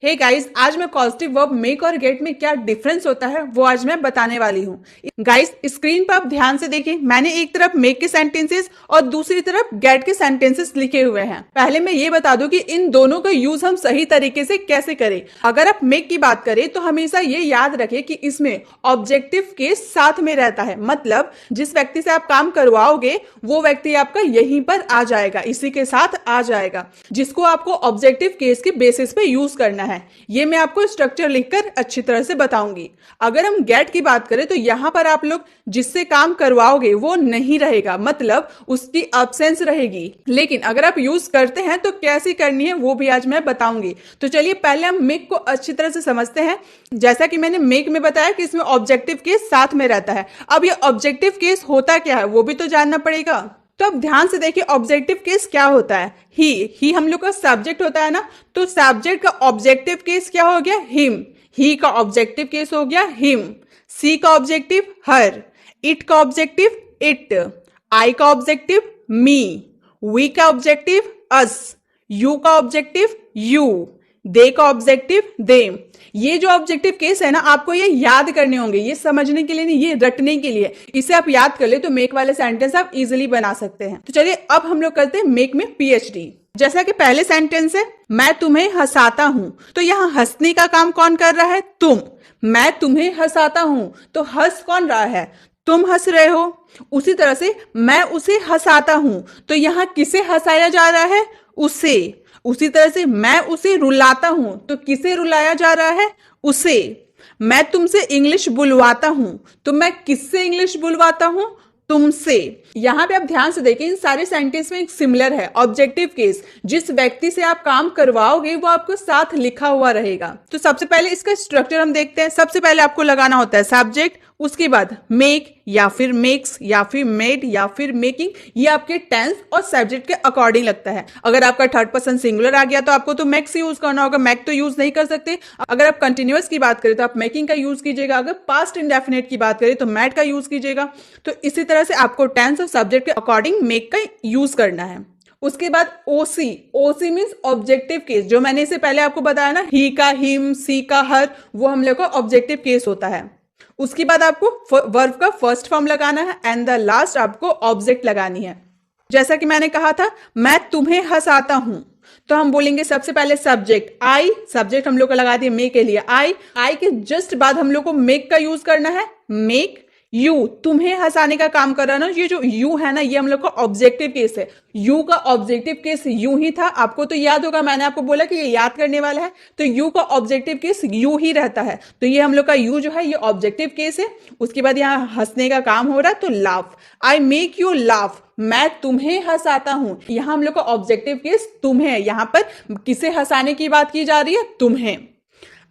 Hey guys, आज मैं causative verb make और गेट में क्या डिफरेंस होता है वो आज मैं बताने वाली हूँ। गाइस, स्क्रीन पर आप ध्यान से देखिए, मैंने एक तरफ मेक के सेंटेंसेस और दूसरी तरफ गेट के सेंटेंसेस लिखे हुए हैं। पहले मैं ये बता दूं कि इन दोनों का यूज हम सही तरीके से कैसे करें। अगर आप मेक की बात करें तो हमेशा ये याद रखें कि इसमें ऑब्जेक्टिव केस साथ में रहता है, मतलब जिस व्यक्ति से आप काम करवाओगे वो व्यक्ति आपका यहीं पर आ जाएगा, इसी के साथ आ जाएगा, जिसको आपको ऑब्जेक्टिव केस के बेसिस पे यूज करना है। ये मैं आपको स्ट्रक्चर लिखकर अच्छी तरह से बताऊंगी। अगर हम गेट की बात करें तो यहां पर आप लोग जिससे काम करवाओगे वो नहीं रहेगा, मतलब उसकी एब्सेंस रहेगी। लेकिन अगर आप यूज करते हैं तो कैसे करनी है वो भी आज मैं बताऊंगी। तो चलिए पहले हम मेक को अच्छी तरह से समझते हैं। जैसा कि मैंने मेक में बताया कि इसमें ऑब्जेक्टिव केस साथ में रहता है। अब ये ऑब्जेक्टिव केस होता क्या है वो भी तो जानना पड़ेगा। तो अब ध्यान से देखिए ऑब्जेक्टिव केस क्या होता है। ही हम लोग का सब्जेक्ट होता है ना, तो सब्जेक्ट का ऑब्जेक्टिव केस क्या हो गया? हिम। ही का ऑब्जेक्टिव केस हो गया हिम। सी का ऑब्जेक्टिव हर। इट का ऑब्जेक्टिव इट। आई का ऑब्जेक्टिव मी। वी का ऑब्जेक्टिव अस। यू का ऑब्जेक्टिव यू। दे का ऑब्जेक्टिव देम। ये जो ऑब्जेक्टिव केस है ना, आपको ये याद करने होंगे, ये समझने के लिए नहीं, ये रटने के लिए। इसे आप याद कर ले तो मेक वाले सेंटेंस आप इजीली बना सकते हैं। तो चलिए अब हम लोग करते हैं मेक में पीएचडी। जैसा कि पहले सेंटेंस है, मैं तुम्हें हंसाता हूं, तो यहाँ हंसने का काम कौन कर रहा है? तुम। मैं तुम्हें हंसाता हूं, तो हंस कौन रहा है? तुम हंस रहे हो। उसी तरह से मैं उसे हंसाता हूं, तो यहाँ किसे हंसाया जा रहा है? उसे। उसी तरह से मैं उसे रुलाता हूं, तो किसे रुलाया जा रहा है? उसे। मैं तुमसे इंग्लिश बुलवाता हूं, तो मैं किससे इंग्लिश बुलवाता हूं? तुमसे। यहां पे आप ध्यान से देखिए, इन सारे सेंटेंस में एक सिमिलर है ऑब्जेक्टिव केस। जिस व्यक्ति से आप काम करवाओगे वो आपको साथ लिखा हुआ रहेगा। तो सबसे पहले इसका स्ट्रक्चर हम देखते हैं। सबसे पहले आपको लगाना होता है सब्जेक्ट, उसके बाद मेक या फिर मेक्स या फिर मेड या फिर मेकिंग। ये आपके टेंस और सब्जेक्ट के अकॉर्डिंग लगता है। अगर आपका थर्ड पर्सन सिंगुलर आ गया तो आपको तो मैक्स यूज करना होगा, मैक तो यूज नहीं कर सकते। अगर आप कंटिन्यूअस की बात करें तो आप मेकिंग का यूज कीजिएगा। अगर पास्ट इंडेफिनिट की बात करें तो मैड का यूज कीजिएगा। तो इसी तरह से आपको टेंस और सब्जेक्ट के अकॉर्डिंग मेक का यूज करना है। उसके बाद ओसी। ओसी मीन्स ऑब्जेक्टिव केस। जो मैंने इससे पहले आपको बताया ना, ही का हिम, सी का हर, वो हम लोग का ऑब्जेक्टिव केस होता है। उसके बाद आपको वर्ब का फर्स्ट फॉर्म लगाना है एंड द लास्ट आपको ऑब्जेक्ट लगानी है। जैसा कि मैंने कहा था, मैं तुम्हें हंसाता हूं, तो हम बोलेंगे सबसे पहले सब्जेक्ट आई। सब्जेक्ट हम लोग को लगा दिए मेक के लिए आई। आई के जस्ट बाद हम लोग को मेक का यूज करना है, मेक यू। तुम्हें हंसाने का काम कर रहा ना, ये जो यू है ना, ये हम लोग का ऑब्जेक्टिव केस है। यू का ऑब्जेक्टिव केस यू ही था, आपको तो याद होगा, मैंने आपको बोला कि ये याद करने वाला है। तो यू का ऑब्जेक्टिव केस यू ही रहता है, तो ये हम लोग का यू जो है ये ऑब्जेक्टिव केस है। उसके बाद यहाँ हंसने का काम हो रहा है, तो laugh. I make you laugh. मैं तुम्हें हंसाता हूं, यहां हम लोग का ऑब्जेक्टिव केस तुम्हें। यहां पर किसे हंसाने की बात की जा रही है? तुम्हें।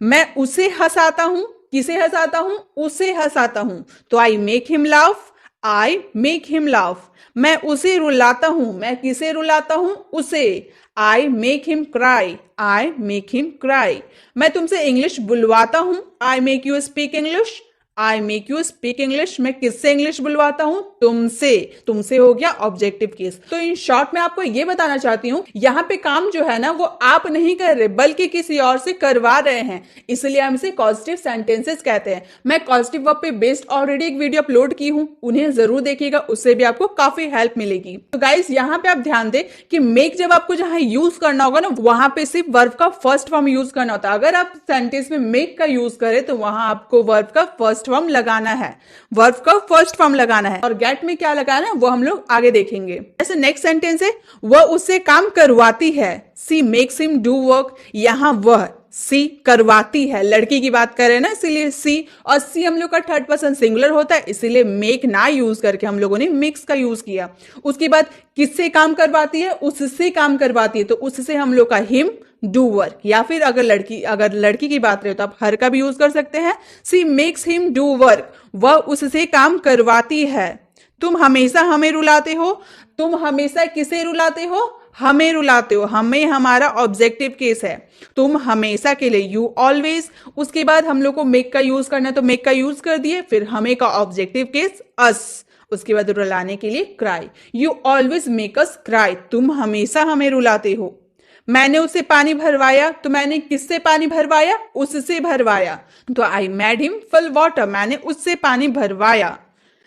मैं उसे हंसाता हूं, किसे हंसाता हूं? उसे हंसाता हूं, तो I make him laugh. I make him laugh. मैं उसे रुलाता हूं, मैं किसे रुलाता हूं? उसे। I make him cry. I make him cry. मैं तुमसे इंग्लिश बुलवाता हूं, I make you speak English. I make you speak English. मैं किससे इंग्लिश बुलवाता हूं? तुमसे। तुमसे हो गया ऑब्जेक्टिव केस। तो इन शॉर्ट में आपको यह बताना चाहती हूं, यहां पे काम जो है ना वो आप नहीं कर रहे बल्कि किसी और से करवा रहे हैं, इसलिए हम इसे पॉजिटिव सेंटेंसेस कहते हैं। मैं पॉजिटिव वर्ब पे बेस्ड ऑलरेडी एक वीडियो अपलोड की हूं, उन्हें जरूर देखिएगा, उससे भी आपको काफी हेल्प मिलेगी। तो गाइस यहां पे आप ध्यान दें कि मेक जब आपको जहां यूज करना होगा ना, वहां पे सिर्फ वर्ब का फर्स्ट फॉर्म यूज करना होता है। अगर आप सेंटेंस में मेक का यूज करें तो वहां आपको वर्ब का फर्स्ट फॉर्म लगाना है, वर्ब का फर्स्ट फॉर्म लगाना है। और गेट में क्या लगाना है वो हम लोग आगे देखेंगे। जैसे नेक्स्ट सेंटेंस है, वह उससे काम करवाती है। सी मेक्स हिम डू वर्क। यहां वह सी करवाती है, लड़की की बात कर रहे हैं ना, इसीलिए सी। और सी हम लोग का थर्ड पर्सन सिंगुलर होता है, इसीलिए मेक ना यूज करके हम लोगों ने मेक्स का यूज किया। उसके बाद किससे काम करवाती है? उससे काम करवाती है, तो उससे हम लोग का हिम डू वर्क। या फिर अगर लड़की की बात रहे तो आप हर का भी यूज कर सकते हैं। सी मेक्स हिम डू वर्क। वह उससे काम करवाती है। तुम हमेशा हमें रुलाते हो। तुम हमेशा किसे रुलाते हो? हमें रुलाते हो। हमें हमारा ऑब्जेक्टिव केस है, तुम हमेशा के लिए यू ऑलवेज। उसके बाद हम लोग को मेक का यूज करना है, तो मेक का यूज कर दिए। फिर हमें का ऑब्जेक्टिव केस अस। उसके बाद रुलाने के लिए cry. You always make us cry. तुम हमेशा हमें रुलाते हो। मैंने उसे पानी भरवाया, तो मैंने किससे पानी भरवाया? उससे भरवाया। तो I made him fill water, मैंने उससे पानी भरवाया।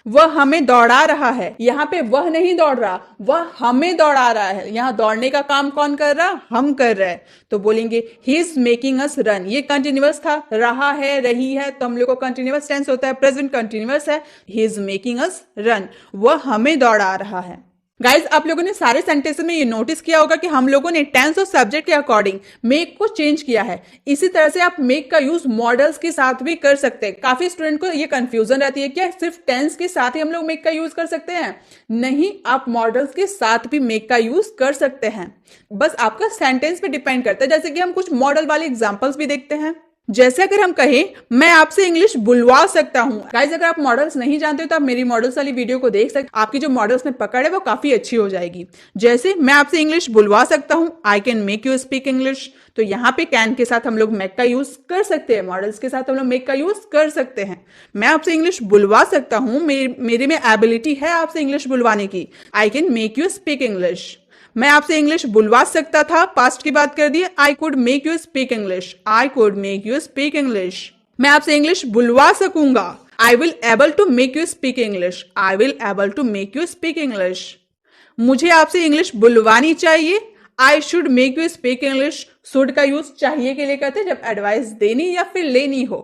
वह हमें दौड़ा रहा है, यहाँ पे वह नहीं दौड़ रहा, वह हमें दौड़ा रहा है। यहाँ दौड़ने का काम कौन कर रहा? हम कर रहे हैं। तो बोलेंगे he is making us run. ये कंटिन्यूअस था, रहा है, रही है, तो हम लोग को कंटिन्यूअस टेंस होता है, प्रेजेंट कंटिन्यूअस है। He is making us run, वह हमें दौड़ा रहा है। गाइज, आप लोगों ने सारे सेंटेंस में ये नोटिस किया होगा कि हम लोगों ने टेंस और सब्जेक्ट के अकॉर्डिंग मेक को चेंज किया है। इसी तरह से आप मेक का यूज मॉडल्स के साथ भी कर सकते हैं। काफी स्टूडेंट को ये कंफ्यूजन रहती है कि सिर्फ टेंस के साथ ही हम लोग मेक का यूज कर सकते हैं। नहीं, आप मॉडल्स के साथ भी मेक का यूज कर सकते हैं, बस आपका सेंटेंस पे डिपेंड करता है। जैसे कि हम कुछ मॉडल वाले एग्जाम्पल्स भी देखते हैं। जैसे अगर हम कहें मैं आपसे इंग्लिश बुलवा सकता हूं। गाइस, अगर आप मॉडल्स नहीं जानते हो तो आप मेरी मॉडल्स वाली वीडियो को देख सकते। आपकी जो मॉडल्स में पकड़ है वो काफी अच्छी हो जाएगी। जैसे मैं आपसे इंग्लिश बुलवा सकता हूं, I can make you speak English. तो यहाँ पे कैन के साथ हम लोग मेक का यूज कर सकते हैं, मॉडल्स के साथ हम लोग मेक का यूज कर सकते हैं। मैं आपसे इंग्लिश बुलवा सकता हूं, मेरे में एबिलिटी है आपसे इंग्लिश बुलवाने की। I can make you speak English. मैं आपसे इंग्लिश बुलवा सकता था, पास्ट की बात कर दी, I could make you speak English. I could make you speak English. मैं आपसे इंग्लिश बुलवा सकूंगा, I will able to make you speak English. I will able to make you speak English. मुझे आपसे इंग्लिश बुलवानी चाहिए, I should make you speak English. Should का use चाहिए के लिए करते हैं जब एडवाइस देनी या फिर लेनी हो।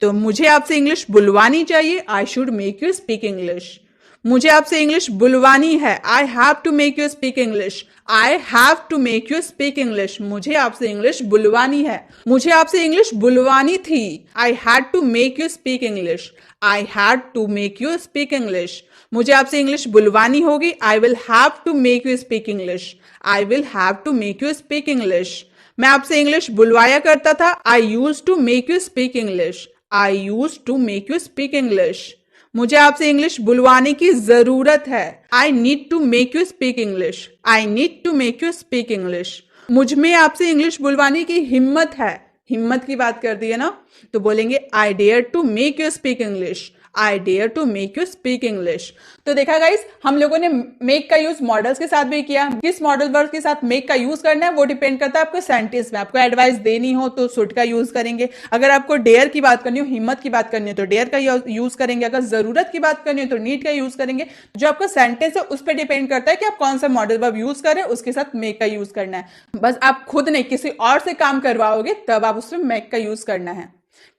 तो मुझे आपसे इंग्लिश बुलवानी चाहिए, I should make you speak English. मुझे आपसे इंग्लिश बुलवानी है, I have to make you speak English. I have to make you speak English. मुझे आपसे इंग्लिश बुलवानी है। मुझे आपसे इंग्लिश बुलवानी थी, I had to make you speak English. I had to make you speak English. मुझे आपसे इंग्लिश बुलवानी होगी, I will have to make you speak English. I will have to make you speak English. मैं आपसे English बुलवाया करता था, I use to make you speak English. I use to make you speak English. मुझे आपसे English बुलवाने की जरूरत है, I need to make you speak English. I need to make you speak English. मुझ में आपसे इंग्लिश बुलवाने की हिम्मत है, हिम्मत की बात कर दी है ना, तो बोलेंगे I dare to make you speak English. I dare to make you speak English. तो देखा गाइस, हम लोगों ने मेक का यूज मॉडल्स के साथ भी किया। किस मॉडल वर्ड के साथ मेक का यूज करना है वो डिपेंड करता है आपको सेंटेंस में। आपको एडवाइस देनी हो तो शुड का यूज करेंगे। अगर आपको डेयर की बात करनी हो, हिम्मत की बात करनी हो तो डेयर का यूज करेंगे। अगर जरूरत की बात करनी हो तो नीड का यूज करेंगे। जो आपका सेंटेंस है उस पर डिपेंड करता है कि आप कौन सा मॉडल वर्ब यूज करें, उसके साथ मेक का यूज करना है। बस आप खुद नहीं किसी और से काम करवाओगे तब आप उसमें मेक का यूज करना है।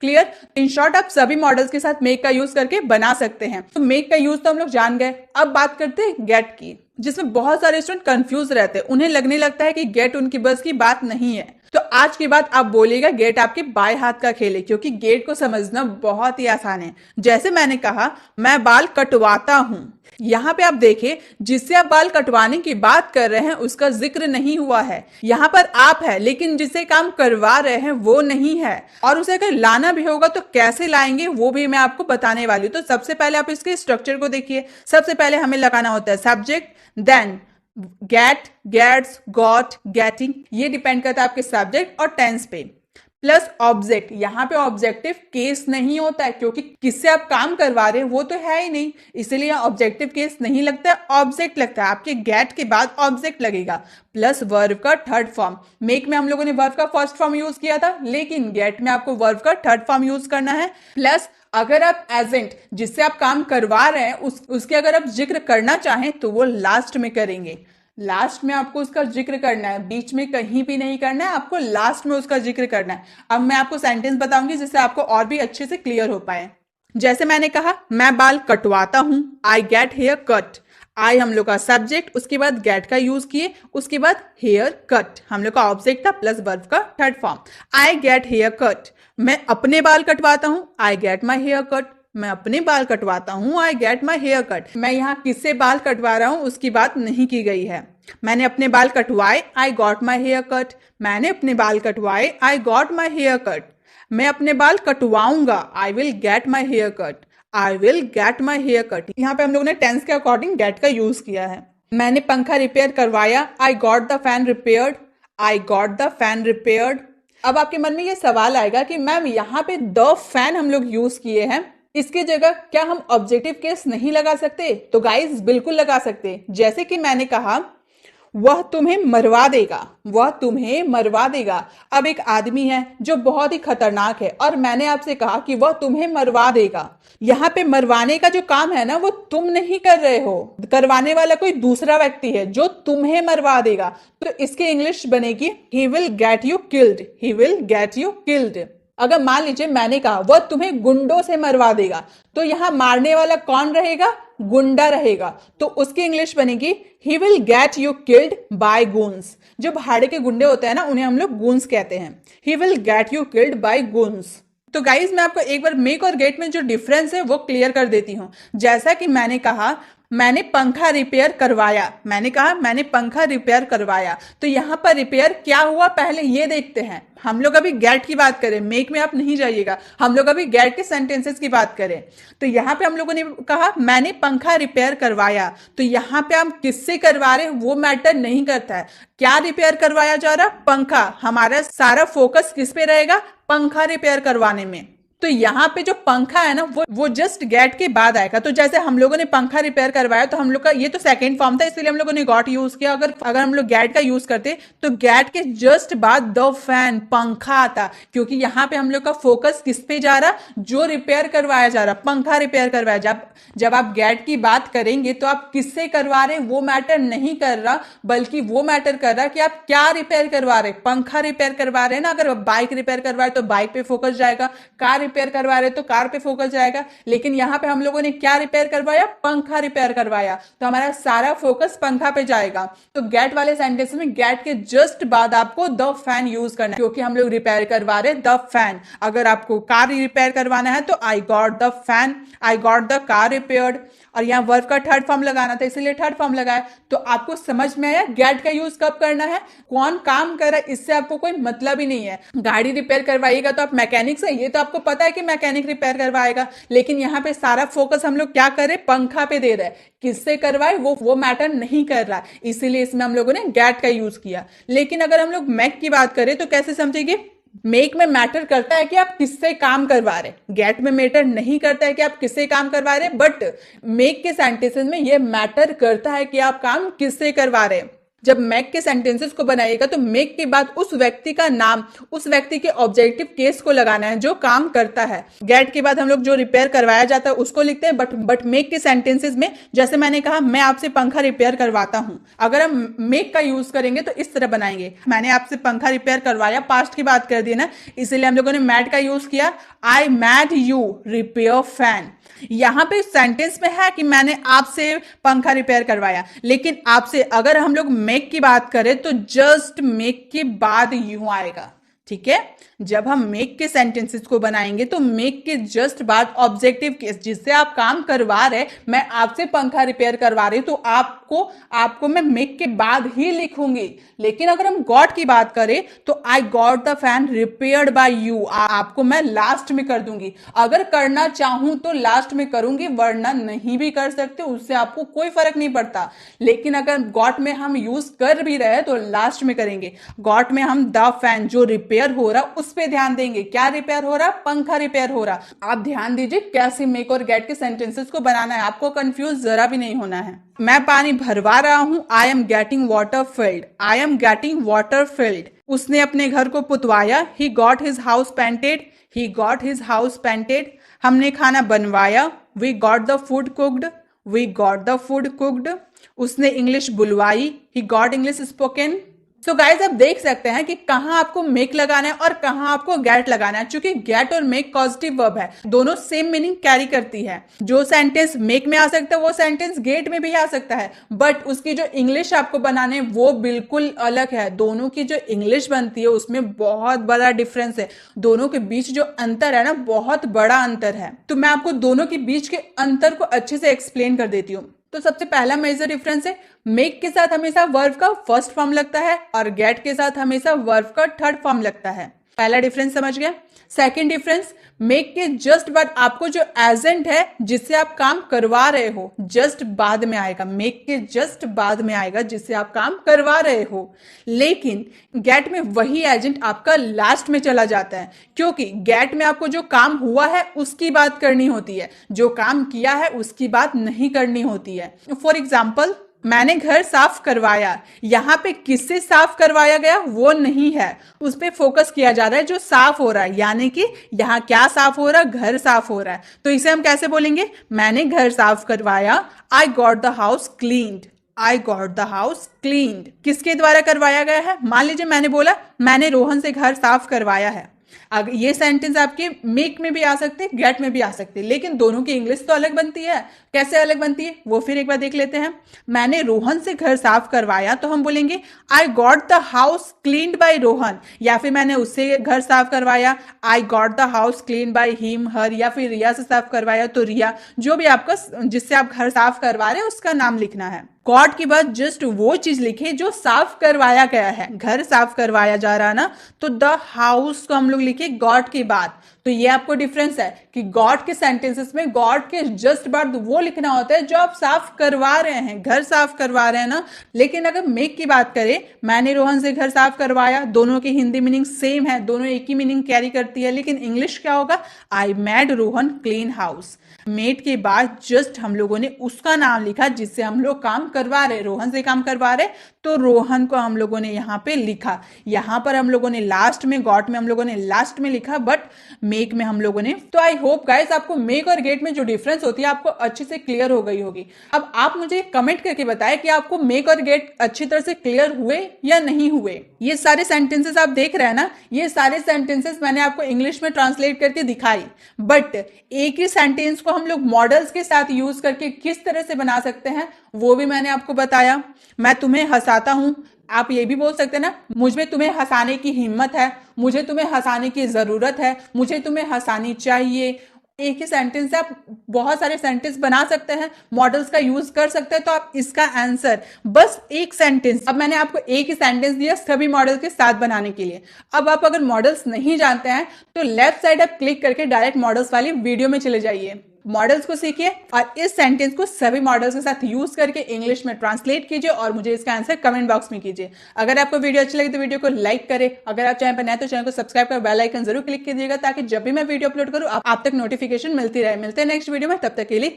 क्लियर? इन शॉर्ट आप सभी मॉडल्स के साथ मेक का यूज करके बना सकते हैं। तो मेक का यूज तो हम लोग जान गए। अब बात करते हैं गेट की, जिसमें बहुत सारे स्टूडेंट कंफ्यूज रहते हैं। उन्हें लगने लगता है कि गेट उनकी बस की बात नहीं है। तो आज के बाद आप बोलिएगा गेट आपके बाएं हाथ का खेल है, क्योंकि गेट को समझना बहुत ही आसान है। जैसे मैंने कहा, मैं बाल कटवाता हूं। यहाँ पे आप देखिए, जिससे आप बाल कटवाने की बात कर रहे हैं उसका जिक्र नहीं हुआ है। यहाँ पर आप है, लेकिन जिसे काम करवा रहे हैं वो नहीं है। और उसे अगर लाना भी होगा तो कैसे लाएंगे वो भी मैं आपको बताने वाली हूँ। तो सबसे पहले आप इसके स्ट्रक्चर को देखिए। सबसे पहले हमें लगाना होता है subject, then get, gets, got, getting. ये डिपेंड करता है आपके सब्जेक्ट और टेंस पे। प्लस ऑब्जेक्ट, यहाँ पे ऑब्जेक्टिव केस नहीं होता है, क्योंकि किससे आप काम करवा रहे हैं वो तो है ही नहीं, इसलिए यहाँ ऑब्जेक्टिव केस नहीं लगता है, ऑब्जेक्ट लगता है। आपके गेट के बाद ऑब्जेक्ट लगेगा। प्लस वर्ब का थर्ड फॉर्म। मेक में हम लोगों ने वर्ब का फर्स्ट फॉर्म यूज किया था, लेकिन गेट में आपको वर्ब का थर्ड फॉर्म यूज करना है। प्लस अगर आप एजेंट, जिससे आप काम करवा रहे हैं, उसके अगर आप जिक्र करना चाहें तो वो लास्ट में करेंगे। लास्ट में आपको उसका जिक्र करना है, बीच में कहीं भी नहीं करना है, आपको लास्ट में उसका जिक्र करना है। अब मैं आपको सेंटेंस बताऊंगी जिससे आपको और भी अच्छे से क्लियर हो पाए। जैसे मैंने कहा, मैं बाल कटवाता हूं, आई गेट हेयर कट। आई हम लोग का सब्जेक्ट, उसके बाद गेट का यूज किए, उसके बाद हेयर कट हम लोग का ऑब्जेक्ट था, प्लस वर्ब का third form. I get hair cut. मैं अपने बाल कटवाता हूं, I get my hair cut. मैं अपने बाल कटवाता हूं, I get my hair cut. मैं यहाँ किससे बाल कटवा रहा हूं उसकी बात नहीं की गई है। मैंने अपने बाल कटवाए, I got my hair cut. मैंने अपने बाल कटवाए, I got my hair cut. मैं अपने बाल कटवाऊंगा, I will get my hair cut. I will get my hair cut. यहाँ पे हम लोगों ने टेंस के अकॉर्डिंग गेट का यूज किया है। मैंने पंखा रिपेयर करवाया, I got the fan repaired. I got the fan repaired. अब आपके मन में ये सवाल आएगा कि मैम यहाँ पे द फैन हम लोग यूज किए हैं, इसकी जगह क्या हम ऑब्जेक्टिव केस नहीं लगा सकते? तो गाइस बिल्कुल लगा सकते। जैसे कि मैंने कहा, वह तुम्हें मरवा देगा, वह तुम्हें मरवा देगा। अब एक आदमी है जो बहुत ही खतरनाक है और मैंने आपसे कहा कि वह तुम्हें मरवा देगा। यहाँ पे मरवाने का जो काम है ना वो तुम नहीं कर रहे हो, करवाने वाला कोई दूसरा व्यक्ति है जो तुम्हें मरवा देगा। तो इसकी इंग्लिश बनेगी he will get you killed, he will get you killed. अगर मान लीजिए मैंने कहा वह तुम्हें गुंडों से मरवा देगा, तो यहाँ मारने वाला कौन रहेगा? गुंडा रहेगा। तो उसकी इंग्लिश बनेगी he will get you killed by goons. जो भाड़े के गुंडे होते हैं ना उन्हें हम लोग गूंस कहते हैं। He will get you killed by goons. तो गाइज मैं आपको एक बार मेक और गेट में जो डिफरेंस है वो क्लियर कर देती हूँ। जैसा कि मैंने कहा मैंने पंखा रिपेयर करवाया, मैंने कहा मैंने पंखा रिपेयर करवाया, तो यहाँ पर रिपेयर क्या हुआ पहले ये देखते हैं। हम लोग अभी गेट की बात करें, मेक में आप नहीं जाइएगा, हम लोग अभी गेट के सेंटेंसेस की बात करें। तो यहाँ पे हम लोगों ने कहा मैंने पंखा रिपेयर करवाया, तो यहाँ पे हम किससे करवा रहे हैं वो मैटर नहीं करता है। क्या रिपेयर करवाया जा रहा? पंखा। हमारा सारा फोकस किस पे रहेगा? पंखा रिपेयर करवाने में। तो यहाँ पे जो पंखा है ना वो जस्ट गेट के बाद आएगा। तो जैसे हम लोगों ने पंखा रिपेयर करवाया तो हम लोग का ये तो सेकंड फॉर्म था, इसलिए हम लोगों ने गॉट यूज किया। अगर हम लोग गेट का यूज करते तो गेट के जस्ट बाद द फैन, पंखा आता, क्योंकि यहाँ पे हम लोग का फोकस किस पे जा रहा? जो रिपेयर करवाया जा रहा, पंखा रिपेयर करवाया। जब आप गेट की बात करेंगे तो आप किससे करवा रहे वो मैटर नहीं कर रहा, बल्कि वो मैटर कर रहा कि आप क्या रिपेयर करवा रहे। पंखा रिपेयर करवा रहे हैं ना, अगर बाइक रिपेयर करवा रहे तो बाइक पे फोकस जाएगा, कार रिपेयर करवा रहे तो कार पे फोकस जाएगा। लेकिन यहाँ पे हम लोगों ने क्या रिपेयर करवाया? पंखा रिपेयर करवाया, तो हमारा सारा फोकस पंखा पे जाएगा। तो गेट वाले सेंटेंस में गेट के जस्ट बाद आपको द फैन यूज करना है, क्योंकि हम लोग रिपेयर करवा रहे द फैन। अगर आपको कार रिपेयर करवाना है तो आई got the fan, I got the car repaired. और यहाँ वर्ब का थर्ड फॉर्म लगाना था इसलिए थर्ड फॉर्म लगाया। तो आपको समझ में आया गेट का यूज कब करना है, कौन काम कर रहा है, इससे आपको कोई मतलब ही नहीं है। गाड़ी रिपेयर करवाइएगा तो आप मैकेनिक से, ये तो आपको पता है कि मैकेनिक रिपेयर करवाएगा, लेकिन यहाँ पे सारा फोकस हम लोग क्या कर रहे? पंखा पे दे रहे हैं। किससे करवाए वो मैटर नहीं कर रहा, इसीलिए इसमें हम लोगों ने गेट का यूज किया। लेकिन अगर हम लोग मेक की बात करें तो कैसे समझेंगे? मेक में मैटर करता है कि आप किससे काम करवा रहे, गेट में मैटर नहीं करता है कि आप किससे काम करवा रहे, बट मेक के सेंटेंसेस में ये मैटर करता है कि आप काम किससे करवा रहे। जब मेक के सेंटेंसेस को बनाइएगा तो मेक के बाद उस व्यक्ति का नाम, उस व्यक्ति के ऑब्जेक्टिव केस को लगाना है जो काम करता है। गेट के बाद हम लोग जो रिपेयर करवाया जाता है उसको लिखते हैं, बट मेक के सेंटेंसेस में जैसे मैंने कहा मैं आपसे पंखा रिपेयर करवाता हूं, अगर हम मेक का यूज करेंगे तो इस तरह बनाएंगे, मैंने आपसे पंखा रिपेयर करवाया, पास्ट की बात कर दी ना, इसलिए हम लोगों ने मैड का यूज किया। आई मैड यू रिपेयर फैन। यहां पे सेंटेंस में है कि मैंने आपसे पंखा रिपेयर करवाया, लेकिन आपसे अगर हम लोग मेक की बात करें तो जस्ट मेक के बाद यूं आएगा। ठीक है, जब हम मेक के सेंटेंसेस को बनाएंगे तो मेक के जस्ट बाद ऑब्जेक्टिव केस, जिससे आप काम करवा रहे, मैं आपसे पंखा रिपेयर करवा रही हूं तो आपको मैं मेक के बाद ही लिखूंगी। लेकिन अगर हम गॉट की बात करें तो आई got the fan repaired bye you, आपको मैं लास्ट में कर दूंगी। अगर करना चाहूं तो लास्ट में करूंगी, वरना नहीं भी कर सकते, उससे आपको कोई फर्क नहीं पड़ता। लेकिन अगर गॉट में हम यूज कर भी रहे तो लास्ट में करेंगे। गॉट में हम द फैन जो रिपेयर हो रहा उस पे ध्यान देंगे। क्या रिपेयर हो रहा? पंखा रिपेयर हो रहा। आप ध्यान दीजिए कैसे मेक और गेट के सेंटेंसेस को बनाना है, आपको कंफ्यूज जरा भी नहीं होना है। मैं पानी भरवा रहा हूं, I am getting water filled, I am getting water filled. उसने अपने घर को पुतवाया, he got his house painted, he got his house painted. हमने खाना बनवाया, we got the food cooked, we got the food cooked. उसने इंग्लिश बुलवाई, he got English spoken. So guys आप देख सकते हैं कि कहां आपको मेक लगाना है और कहां आपको गेट लगाना है। चूंकि गेट और मेक पॉजिटिव वर्ब है, दोनों सेम मीनिंग कैरी करती है। जो सेंटेंस मेक में आ सकता है वो सेंटेंस गेट में भी आ सकता है, बट उसकी जो इंग्लिश आपको बनाने वो बिल्कुल अलग है। दोनों की जो इंग्लिश बनती है उसमें बहुत बड़ा डिफरेंस है। दोनों के बीच जो अंतर है ना, बहुत बड़ा अंतर है। तो मैं आपको दोनों के बीच के अंतर को अच्छे से एक्सप्लेन कर देती हूँ। तो सबसे पहला मेजर डिफरेंस है, मेक के साथ हमेशा वर्ब का फर्स्ट फॉर्म लगता है और गेट के साथ हमेशा वर्ब का थर्ड फॉर्म लगता है। पहला डिफरेंस समझ गया। सेकंड डिफरेंस, मेक के जस्ट बाद आपको जो एजेंट है जिससे आप काम करवा रहे हो, जस्ट बाद में आएगा। मेक के जस्ट बाद में आएगा जिससे आप काम करवा रहे हो। लेकिन गेट में वही एजेंट आपका लास्ट में चला जाता है, क्योंकि गेट में आपको जो काम हुआ है उसकी बात करनी होती है, जो काम किया है उसकी बात नहीं करनी होती है। फॉर एग्जाम्पल, मैंने घर साफ करवाया, यहाँ पे किससे साफ करवाया गया वो नहीं है, उस पर फोकस किया जा रहा है जो साफ हो रहा है, यानी कि यहाँ क्या साफ हो रहा है, घर साफ हो रहा है। तो इसे हम कैसे बोलेंगे, मैंने घर साफ करवाया, I got the house cleaned. I got the house cleaned किसके द्वारा करवाया गया है, मान लीजिए मैंने बोला मैंने रोहन से घर साफ करवाया है। अगर ये सेंटेंस आपके मेक में भी आ सकते हैं, गेट में भी आ सकते हैं, लेकिन दोनों की इंग्लिश तो अलग बनती है। कैसे अलग बनती है वो फिर एक बार देख लेते हैं। मैंने रोहन से घर साफ करवाया तो हम बोलेंगे I got the house cleaned by Rohan, या फिर मैंने उससे घर साफ करवाया, I got the house cleaned by him her, या फिर रिया से साफ करवाया तो रिया, जो भी आपका जिससे आप घर साफ करवा रहे हैं उसका नाम लिखना है। गॉड के बाद जस्ट वो चीज लिखे जो साफ करवाया गया है, घर साफ करवाया जा रहा है ना, तो द हाउस को हम लोग लिखे गॉड के बाद। तो ये आपको डिफरेंस है कि गॉड के सेंटेंसेस में गॉड के जस्ट बाद वो लिखना होता है जो आप साफ करवा रहे हैं, घर साफ करवा रहे हैं ना। लेकिन अगर मेक की बात करें, मैंने रोहन से घर साफ करवाया, दोनों की हिंदी मीनिंग सेम है, दोनों एक ही मीनिंग कैरी करती है, लेकिन इंग्लिश क्या होगा, I made Rohan clean house. Made के बाद जस्ट हम लोगों ने उसका नाम लिखा जिससे हम लोग काम करवा रहे, रोहन से काम करवा रहे, तो रोहन को हम लोगों ने यहाँ पे लिखा। यहाँ पर हम लोगों ने लास्ट में, गॉट में हम लोगों ने लास्ट में लिखा, बट मेक में हम लोगों ने। तो आई होप गाइस आपको मेक और गेट में जो डिफरेंस होती है आपको अच्छे से क्लियर हो गई होगी। अब आप मुझे कमेंट करके बताएं कि आपको मेक और गेट अच्छी तरह से क्लियर हुए या नहीं हुए। ये सारे सेंटेंसेस आप देख रहे हैं ना, ये सारे सेंटेंसेस मैंने आपको इंग्लिश में ट्रांसलेट करके दिखाई, बट एक ही सेंटेंस को हम लोग मॉडल्स के साथ यूज करके किस तरह से बना सकते हैं वो भी मैंने आपको बताया। मैं तुम्हें हंसाता हूं, आप ये भी बोल सकते हैं ना, मुझे तुम्हें हंसाने की हिम्मत है, मुझे तुम्हें हंसाने की जरूरत है, मुझे तुम्हें हंसानी चाहिए। एक ही सेंटेंस से आप बहुत सारे सेंटेंस बना सकते हैं, मॉडल्स का यूज कर सकते हैं। तो आप इसका आंसर बस एक सेंटेंस, अब मैंने आपको एक ही सेंटेंस दिया सभी मॉडल के साथ बनाने के लिए। अब आप अगर मॉडल्स नहीं जानते हैं तो लेफ्ट साइड आप क्लिक करके डायरेक्ट मॉडल्स वाली वीडियो में चले जाइए, मॉडल्स को सीखिए और इस सेंटेंस को सभी मॉडल्स के साथ यूज करके इंग्लिश में ट्रांसलेट कीजिए और मुझे इसका आंसर कमेंट बॉक्स में कीजिए। अगर आपको वीडियो अच्छी लगी तो वीडियो को लाइक करें, अगर आप चैनल पर नए तो चैनल को सब्सक्राइब कर बेल आइकन जरूर क्लिक कीजिएगा ताकि जब भी मैं वीडियो अपलोड करूं आप तक नोटिफिकेशन मिलती रहे। मिलते हैं नेक्स्ट वीडियो में, तब तक के लिए